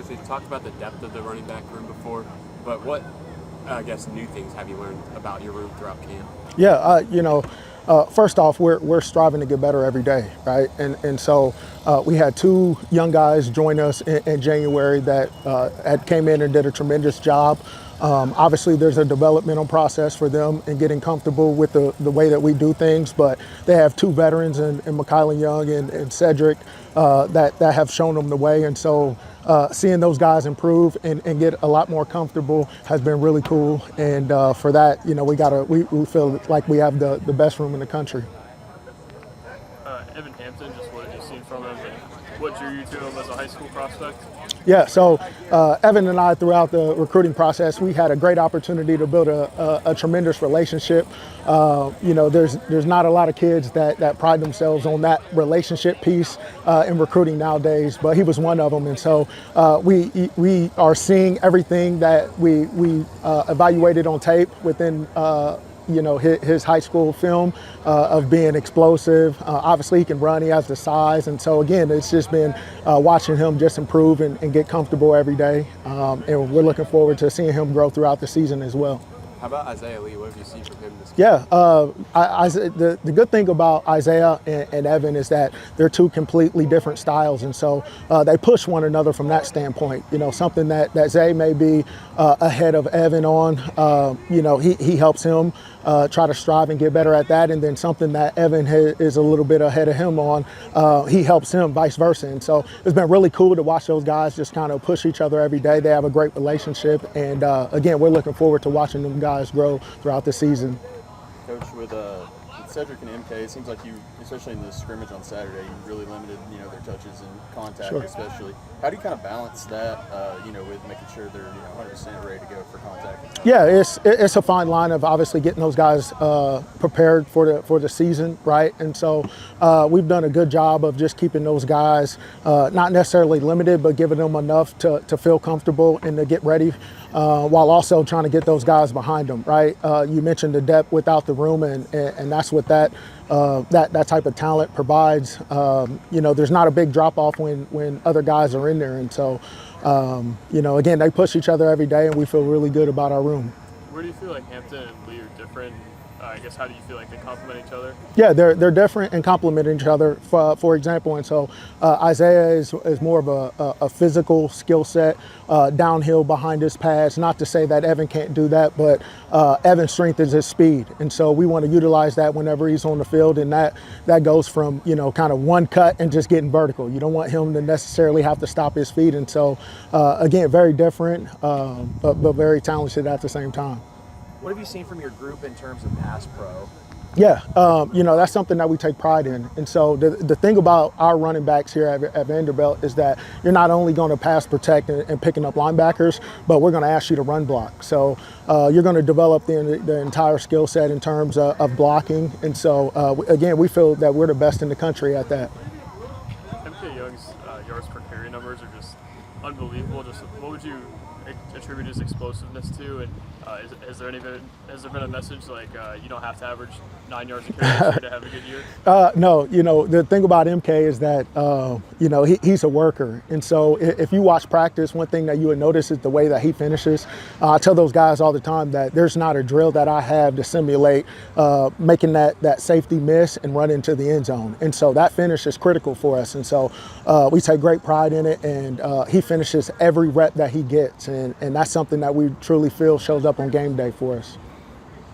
Chris, we've talked about the depth of the running back room before, but what, I guess, new things have you learned about your room throughout camp? Yeah, first off, we're striving to get better every day, right? And so we had two young guys join us in January that had came in and did a tremendous job. Obviously, there's a developmental process for them in getting comfortable with the way that we do things, but they have two veterans in Mikaela Young and Cedric that have shown them the way. And so seeing those guys improve and get a lot more comfortable has been really cool. And for that, we feel like we have the best room in the country. Evan Hampton, just what have you seen from him, and what drew you to him as a high school prospect? Yeah, so Evan and I, throughout the recruiting process, we had a great opportunity to build a tremendous relationship. There's not a lot of kids that pride themselves on that relationship piece in recruiting nowadays, but he was one of them. And so we are seeing everything that we evaluated on tape within his high school film of being explosive. Obviously, he can run. He has the size. And so, again, it's just been watching him just improve and get comfortable every day. And we're looking forward to seeing him grow throughout the season as well. How about Isaiah Lee? What have you seen from him this year? Yeah, the good thing about Isaiah and Evan is that they're two completely different styles, and so they push one another from that standpoint. Something that Zay may be ahead of Evan on, he helps him try to strive and get better at that, and then something that Evan is a little bit ahead of him on, he helps him, vice versa. And so it's been really cool to watch those guys just kind of push each other every day. They have a great relationship, and again, we're looking forward to watching them guys grow throughout the season. Coach, with Cedric and MK, it seems like you, especially in the scrimmage on Saturday, you really limited, their touches and contact, Sure. Especially. How do you kind of balance that, with making sure they're 100% ready to go for contact? Yeah, it's a fine line of obviously getting those guys prepared for the season, right? And so we've done a good job of just keeping those guys not necessarily limited, but giving them enough to feel comfortable and to get ready, while also trying to get those guys behind them, right? You mentioned the depth without the room, and that's what that type of talent provides. There's not a big drop off when other guys are in there, and so again, they push each other every day, and we feel really good about our room. Where do you feel like Hampton and Lee are different? I guess, how do you feel like they complement each other? Yeah, they're different and complement each other. For example, and so Isaiah is more of a physical skill set, downhill behind his pass. Not to say that Evan can't do that, but Evan's strength is his speed, and so we want to utilize that whenever he's on the field, and that goes from kind of one cut and just getting vertical. You don't want him to necessarily have to stop his feet, and so again, very different, but very talented at the same time. What have you seen from your group in terms of pass pro? Yeah, that's something that we take pride in. And so the thing about our running backs here at Vanderbilt is that you're not only going to pass protect and picking up linebackers, but we're going to ask you to run block. So you're going to develop the entire skill set in terms of blocking. And so, again, we feel that we're the best in the country at that. MK Young's yards per carry numbers are just unbelievable. Just what would you attribute his explosiveness to, and has there been a message like you don't have to average 9 yards a carry to have a good year? No, the thing about MK is that he's a worker, and so if you watch practice, one thing that you would notice is the way that he finishes. I tell those guys all the time that there's not a drill that I have to simulate making that safety miss and run into the end zone, and so that finish is critical for us, and so we take great pride in it, and he finishes every rep that he gets, and that's something that we truly feel shows up on game day for us.